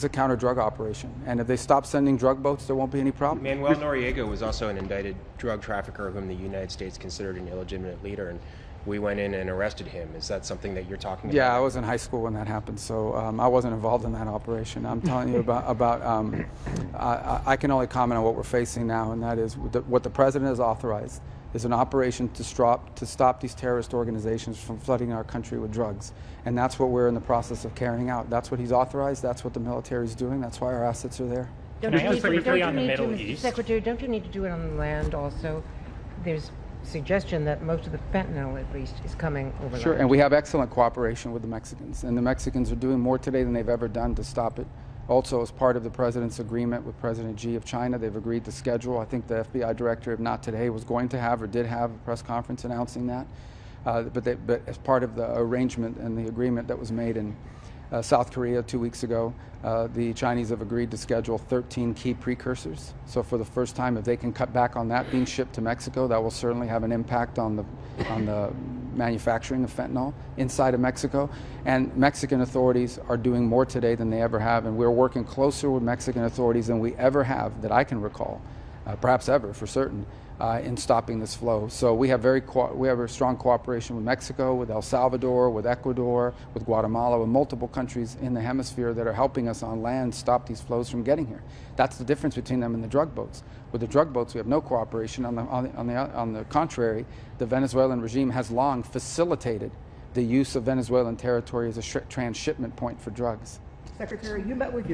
It's a counter-drug operation, and if they stop sending drug boats, there won't be any problem. Manuel Noriega was also an indicted drug trafficker whom the United States considered an illegitimate leader, and we went in and arrested him. Is that something that you're talking about? Yeah, I was in high school when that happened, so I wasn't involved in that operation. I'm telling you about I can only comment on what we're facing now, and that is what the president has authorized is an operation to stop these terrorist organizations from flooding our country with drugs. And that's what we're in the process of carrying out. That's what he's authorized. That's what the military is doing. That's why our assets are there. Don't you need to, Mr. Secretary, don't you need to do it on the land also? There's suggestion that most of the fentanyl, at least, is coming overland. Sure, and we have excellent cooperation with the Mexicans. And the Mexicans are doing more today than they've ever done to stop it. Also, as part of the president's agreement with President Xi of China, they've agreed to schedule, I think the FBI director, if not today, was going to have or did have a press conference announcing that. But as part of the arrangement and the agreement that was made in South Korea 2 weeks ago, the Chinese have agreed to schedule 13 key precursors. So for the first time, if they can cut back on that being shipped to Mexico, that will certainly have an impact on the manufacturing of fentanyl inside of Mexico. And Mexican authorities are doing more today than they ever have, and we're working closer with Mexican authorities than we ever have, that I can recall, perhaps ever for certain, in stopping this flow. So we have a strong cooperation with Mexico, with El Salvador, with Ecuador, with Guatemala, with multiple countries in the hemisphere that are helping us on land stop these flows from getting here. That's the difference between them and the drug boats. With the drug boats, we have no cooperation. On the contrary, the Venezuelan regime has long facilitated the use of Venezuelan territory as a transshipment point for drugs. Secretary, you met with your